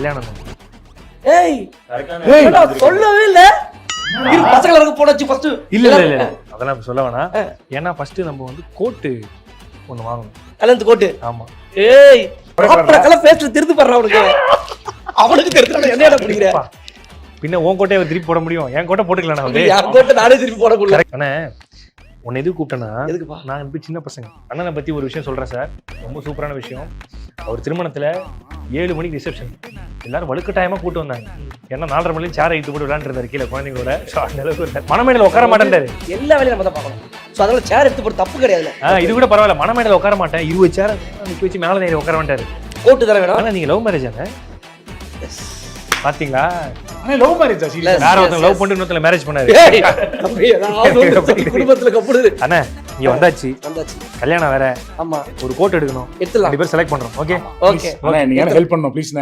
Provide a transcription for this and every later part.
கல்யாணம். ஏய் சொல்லவே இல்ல. பசங்களுக்கு போடாச்சு ஃபர்ஸ்ட். இல்ல அதெல்லாம் சொல்ல வேணாம். ஏன்னா ஃபர்ஸ்ட் நம்ம வந்து கோட்டு ஒண்ணு வாங்கணும். கல்யாணத்து கோட்டு. ஆமா. ஏய் அப்புறம் கல பேஸ்ட் திருத்து பண்றா உனக்கு. அவனுக்கு தெரிஞ்சா என்னடா பிடிக்கிற? பின்ன உன் கோட்டையை திருப்பி போட முடியும், என் கோட்டை போட்டுக்கலாம். நான் என் கோட்டை நானே திருப்பி போட முடியல. அண்ணே உன்னை எதுக்கு கூப்பிட்டேன்னா, எதுக்குப்பா? நான் இப்படி சின்ன பசங்க அண்ணனை பத்தி ஒரு விஷயம் சொல்றேன் சார். ரொம்ப சூப்பரான விஷயம். அவர் திருமணத்துல 7 மணிக்கு ரிசப்ஷன். எல்லாரும் வலுக்கட்டாயமா கூட்டு வந்தாங்க. ஏன்னா 4:30 மணிக்கு சேரை இட்டு போட்டு விளையாண்டுருந்தாரு கீழே குழந்தைங்களோட. அந்த அளவுக்கு மணமேடையில உட்கார மாட்டேன்டாரு. எல்லா வேலையும் நம்ம தான் பார்க்கணும். சோ அதனால சேர் எடுத்து போட்டு தப்பு கிடையாது. இது கூட பரவாயில்ல. மணமேடையில உட்கார மாட்டேன், 20 சேரை நிக்க வச்சு மேல நேரம் உட்கார மாட்டாரு. கோட்டு தர வேணும். ஆனா நீங்க லவ் மேரேஜ் ஆன பாத்தீங்களா? லவ் மேரேஜ் வேற ஒருத்தன் லவ் பண்ணிட்டு இன்னொருத்தன் மேரேஜ் பண்ணாரு. குடும்பத்துல கப்புடுது. அண்ணா இங்க வந்தாச்சு, கல்யாணம் வேற. ஆமா ஒரு கோட் எடுக்கணும். எடுத்துலாம். 2 பேர் செலக்ட் பண்றோம். Okay okay. நீங்க எனக்கு ஹெல்ப் பண்ணனும் ப்ளீஸ்.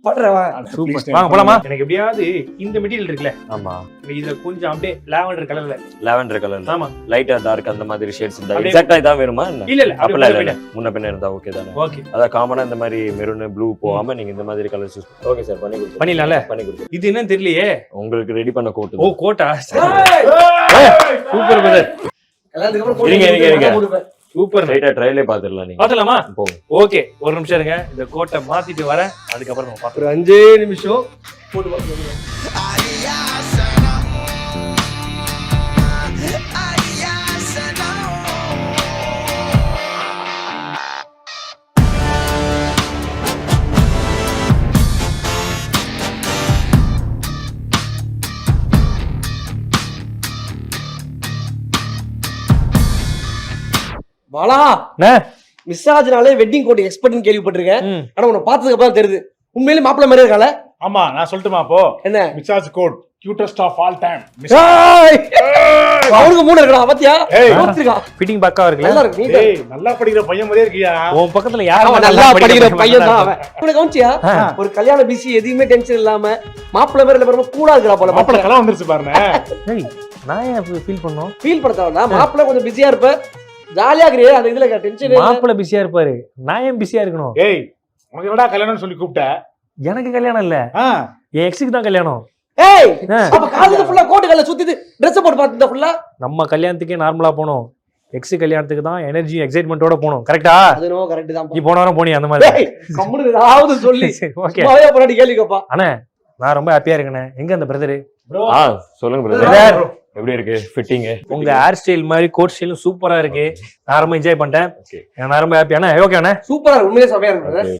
பண்றவா சூப்பர். வாங்க போலாமா? எனக்கு எப்படியாவது இந்த மெட்டீரியல் இருக்குல, ஆமா இதுல கொஞ்சம் அப்படியே லாவெண்டர் கலர்ல. Lavender colour. ஆமா லைட்டா டார்க் அந்த மாதிரி ஷேட்ஸ் இருந்தா எக்ஸாக்ட்டா இதான் வேணுமா? இல்ல அப்பல இல்ல முன்ன பின்ன இருந்தா ஓகே தானே? ஓகே. அத காமனா இந்த மாதிரி மெரூன் ப்ளூ போகாம நீங்க இந்த மாதிரி கலர்ஸ் யூஸ். ஓகே சார் பண்ணி கொடுங்க. பண்ணிடலாம்ல? பண்ணி கொடுங்க. இது என்னன்னு தெரியலையே. உங்களுக்கு ரெடி பண்ண கோட். ஓ கோட்டா. Super brother. கல்யாணத்துக்கு அப்புறம் இருங்க சூப்பர். ரைட்டா ட்ரையலே பாத்துறலாம். நீங்க பாத்தலாமா? போங்க. ஓகே ஒரு நிமிஷம் இருங்க, இந்த கோட்டை மாத்திட்டு வரேன். அதுக்கு அப்புறம் நம்ம பாத்துறோம். 5 நிமிஷம் போட்டு பாத்துங்க. வாலா மிஸ் ஆஜ்னாலே வெட்டிங் கோட் எக்ஸ்பர்ட்னு கேள்விப்பட்டிருக்கேன். ஆனா உன்னை பார்த்ததுக்கு அப்புறம் தெரியுது உண்மையிலேயே மாப்பிள்ளை மாதிரி இருக்கால. ஆமா நான் சொல்லட்டுமா அப்போ? என்ன missus got cutest of all time. அவருக்கு 3 இருக்கா பாத்தியா? ஃபிட்டிங் பக்காவா இருக்குல. நல்லா இருக்கு. ஏய் நல்லா படிக்கிற பையன் மாதிரியே இருக்கியா? உன் பக்கத்துல யாரும் நல்லா படிக்கிற பையன் தான் அவன். உனக்கு கவுன்சியா ஒரு கல்யாண பிஸி எதுவுமே டென்ஷன் இல்லாம மாப்பிள்ளை மாதிரி இல்ல பாருங்க கூலா இருக்கா போல. மாப்பிள்ளை கலாம் வந்துருச்சு பாருங்க. ஏய் நான் ஏன் ஃபீல் பண்ணோம்? ஃபீல் பண்ணதா? மாப்பிள்ளை கொஞ்சம் பிஸியா இருப்ப, ஜாலியா இருக்கறியே, அந்த இதுல டென்ஷன் இல்ல. மாப்பிள்ளை பிஸியா இருப்பாரு, நான் ஏன் பிஸியா இருக்கணும்? ஏய் உனக்கு என்னடா கல்யாணம்னு சொல்லி கூப்பிட்ட? எனக்கு கல்யாணம் இல்ல, என் எக்ஸுக்கு தான் கல்யாணம். ஏய் அப்ப காதுல ஃபுல்லா கோட் கல்ல சுத்திட்டு Dress போட்டு பாத்துட்டா ஃபுல்லா. நம்ம கல்யாணத்துக்கே நார்மலா போனோம், எக்ஸ் கல்யாணத்துக்கு தான் எனர்ஜி எக்ஸைட்மென்ட்டோட போனோம். கரெக்ட்டா? அதுனோ கரெக்ட் தான். நீ போன வாரம் போனி அந்த மாதிரி. ஏய் கம்முனு ஏதாவது சொல்லி. ஓகே மாவையா போறாடி கேளுங்கப்பா. அண்ணே நான் ரொம்ப ஹாப்பியா இருக்கேனே. எங்க அந்த பிரதர்? சொல்லுங்க பிரதர். எப்படி இருக்கு ஃபிட்டிங்? உங்க ஹேர் ஸ்டைல் மாதிரி கோட் ஸ்டைலும் சூப்பரா இருக்கு. நான் ரொம்ப என்ஜாய் பண்ணிட்டேன். நான் ரொம்ப ஹாப்பி. அண்ணா ஓகே அண்ணா சூப்பரா உண்மையிலே செமையா இருக்கு.